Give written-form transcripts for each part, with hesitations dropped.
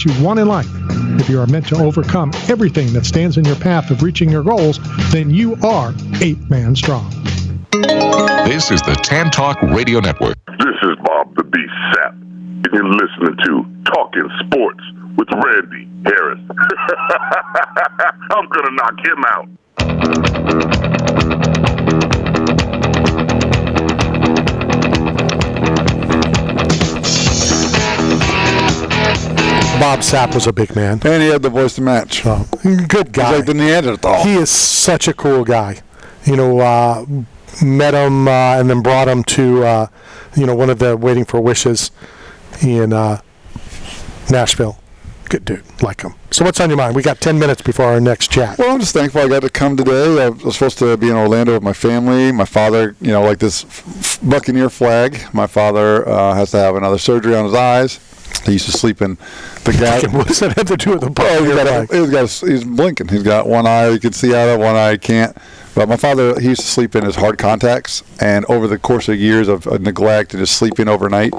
you want in life. If you are meant to overcome everything that stands in your path of reaching your goals, then you are 8-man strong. This is the Tan Talk Radio Network. This is Bob the Beast Sapp, and you're listening to Talking Sports with Randy Harris. I'm going to knock him out. Bob Sapp was a big man. And he had the voice to match. Good guy. He's like the Neanderthal. He is such a cool guy. You know, met him and then brought him to, one of the Waiting for Wishes in Nashville. Good dude, like him. So what's on your mind? We got 10 minutes before our next chat. Well, I'm just thankful I got to come today. I was supposed to be in Orlando with my family. My father, like this Buccaneer flag. My father has to have another surgery on his eyes. He used to sleep in the gas. What does that have to do with the Buccaneer flag? He's blinking. He's got one eye he can see out of, one eye he can't. But my father, he used to sleep in his hard contacts, and over the course of years of neglect and just sleeping overnight,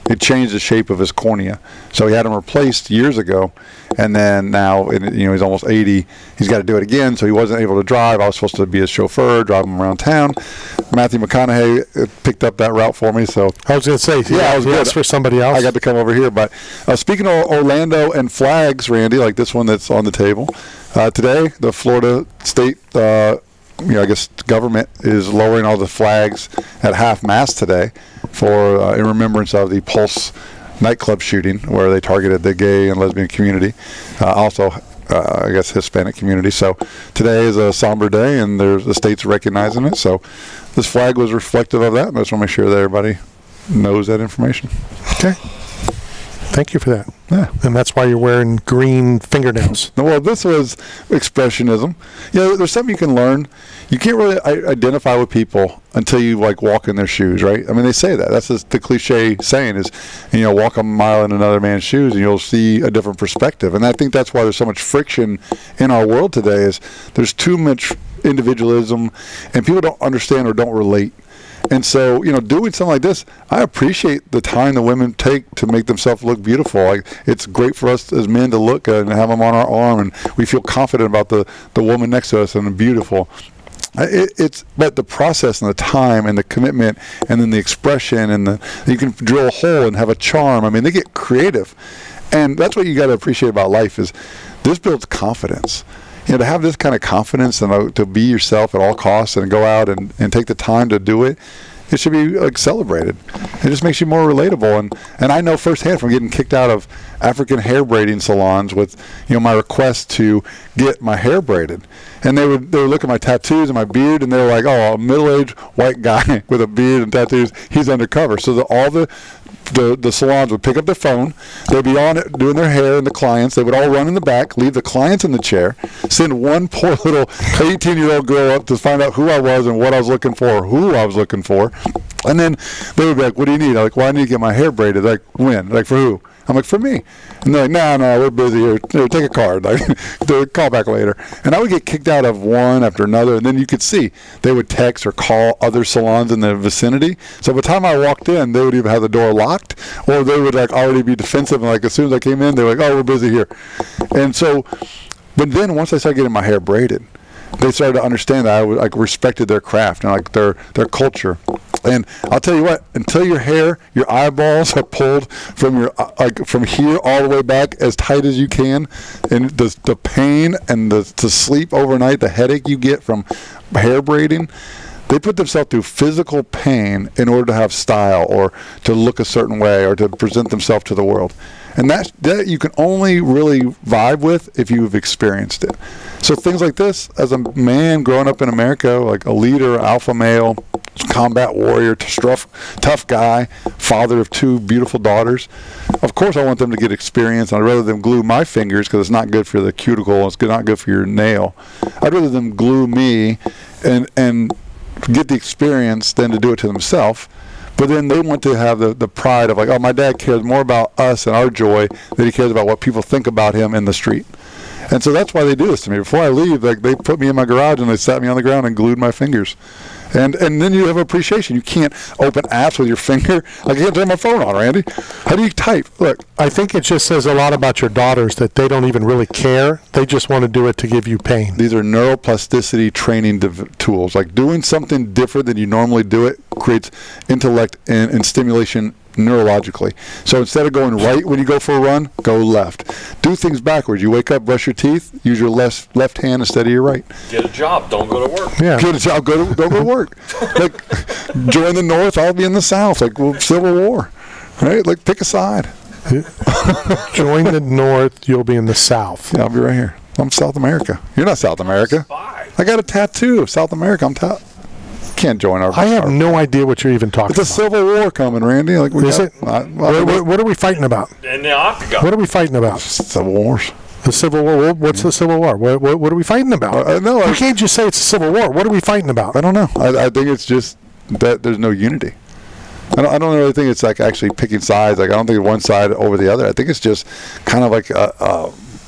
it changed the shape of his cornea. So he had him replaced years ago, and then now, he's almost 80. He's got to do it again, so he wasn't able to drive. I was supposed to be his chauffeur, drive him around town. Matthew McConaughey picked up that route for me. So I was going to say, I was good for somebody else. I got to come over here. But speaking of Orlando and flags, Randy, like this one that's on the table, today the Florida State I guess the government is lowering all the flags at half-mast today for in remembrance of the Pulse nightclub shooting where they targeted the gay and lesbian community, also, I guess, Hispanic community. So today is a somber day, and the state's recognizing it. So this flag was reflective of that, and I just want to make sure that everybody knows that information. Okay. Thank you for that. Yeah. And that's why you're wearing green fingernails. Well, this was expressionism. There's something you can learn. You can't really identify with people until you walk in their shoes, right? I mean, they say that. That's just the cliche saying is, walk a mile in another man's shoes and you'll see a different perspective. And I think that's why there's so much friction in our world today is there's too much individualism and people don't understand or don't relate. And so, doing something like this, I appreciate the time the women take to make themselves look beautiful. It's great for us as men to look and have them on our arm, and we feel confident about the woman next to us and beautiful. But the process and the time and the commitment and then the expression and you can drill a hole and have a charm. I mean, they get creative. And that's what you got to appreciate about life is this builds confidence. To have this kind of confidence and to be yourself at all costs and go out and take the time to do it, it should be celebrated. It just makes you more relatable. And I know firsthand from getting kicked out of African hair braiding salons with my request to get my hair braided. And they would look at my tattoos and my beard, and they were like, oh, a middle-aged white guy with a beard and tattoos, he's undercover. So all the salons would pick up their phone, they'd be on it doing their hair, and the clients, they would all run in the back, leave the clients in the chair, send one poor little 18-year-old girl up to find out who I was and what I was looking for, who I was looking for. And then they would be like, what do you need? I'm like, well, I need to get my hair braided. Like, when? Like, for who? I'm like, for me. And they're like, no, we're busy here. Take a card. Like, call back later. And I would get kicked out of one after another. And then you could see they would text or call other salons in the vicinity. So by the time I walked in, they would either have the door locked or they would already be defensive. And as soon as I came in, they were like, oh, we're busy here. And so, but then once I started getting my hair braided, they started to understand that I respected their craft and their culture. And I'll tell you what, until your hair, your eyeballs are pulled from your from here all the way back as tight as you can, and the pain and to sleep overnight, the headache you get from hair braiding, they put themselves through physical pain in order to have style or to look a certain way or to present themselves to the world. And that you can only really vibe with if you've experienced it. So things like this, as a man growing up in America, like a leader, alpha male, combat warrior, tough guy, father of 2 beautiful daughters, of course I want them to get experience. I'd rather them glue my fingers because it's not good for the cuticle, it's not good for your nail. I'd rather them glue me and get the experience than to do it to themselves. But then they want to have the pride of my dad cares more about us and our joy than he cares about what people think about him in the street. And so that's why they do this to me. Before I leave, they put me in my garage and they sat me on the ground and glued my fingers. And then you have appreciation. You can't open apps with your finger. I can't turn my phone on, Randy. How do you type? Look, I think it just says a lot about your daughters that they don't even really care. They just want to do it to give you pain. these are neuroplasticity training tools. Like doing something different than you normally do it creates intellect and stimulation neurologically. So instead of going right when you go for a run, go left. Do things backwards. You wake up, brush your teeth, use your left hand instead of your right. Get a job, don't go to work. Yeah. Get a job, don't go to work. Like, join the North, I'll be in the South. Like, well, Civil War, right? Like, pick a side. Join the North, you'll be in the South. Yeah, I'll be right here. I'm South America. You're not South America. Spy. I got a tattoo of South America. Can't join our. I have no idea what you're even talking It's a about. Civil War coming, Randy. Like Is it? What are we fighting about? In the octagon. What are we fighting about? Civil Wars. The Civil War. What's the Civil War? What are we fighting about? No, You can't just say it's a Civil War. What are we fighting about? I don't know. I think it's just that there's no unity. I don't really think it's like actually picking sides. Like I don't think one side over the other. I think it's just kind of like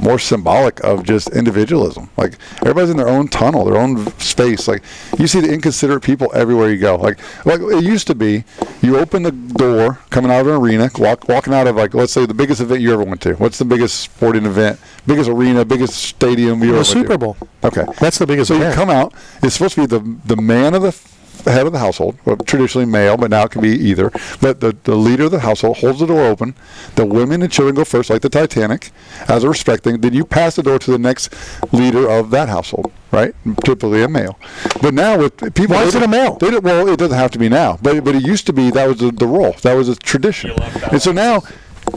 more symbolic of just individualism. Like everybody's in their own tunnel, their own space. Like you see the inconsiderate people everywhere you go. Like it used to be, you open the door coming out of an arena, walking out of like, let's say the biggest event you ever went to. What's the biggest sporting event, biggest arena, biggest stadium you ever went to? The Super Bowl. Okay. That's the biggest So you event. come out, it's supposed to be the man of the head of the household, well, traditionally male, but now it can be either. But the leader of the household holds the door open. The women and children go first, like the Titanic, as a respect thing. Then you pass the door to the next leader of that household, right? Typically a male. But now with people, Why is it a male? Well, it doesn't have to be now, but it used to be. That was the role. That was a tradition. And so now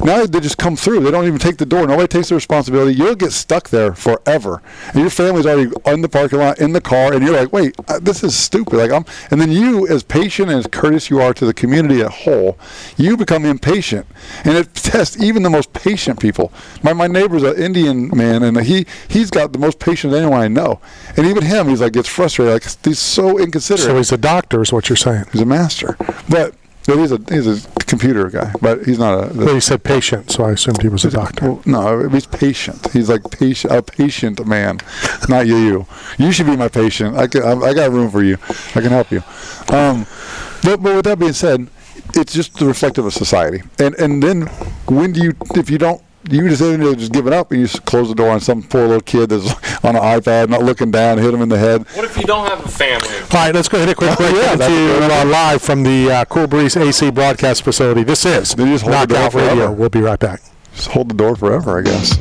they just come through. They don't even take the door. Nobody takes the responsibility. You'll get stuck there forever. And your family's already on the parking lot, in the car, and you're like, wait, this is stupid. And then you, as patient and as courteous you are to the community as a whole, you become impatient. And it tests even the most patient people. My neighbor's an Indian man, and he's got the most patience of anyone I know. And even him, he's like, gets frustrated. Like, he's so inconsiderate. So he's a doctor is what you're saying. He's a master. But he's a computer guy, but he's not a. Well, he said patient, so I assumed he was a doctor. Well, no, he's patient. He's like a patient man, not you. You should be my patient. I got room for you. I can help you. But with that being said, it's just the reflective of society. And then when do you, if you don't, you just end up just giving up and you just close the door on some poor little kid that's on an iPad, not looking down, hit him in the head. What if you don't have a family? All right, let's go ahead and hit a quick break. Yeah, Coming to you live from the Cool Breeze AC broadcast facility. This is They just hold the door Knockout Radio. forever. We'll be right back. Just hold the door forever, I guess.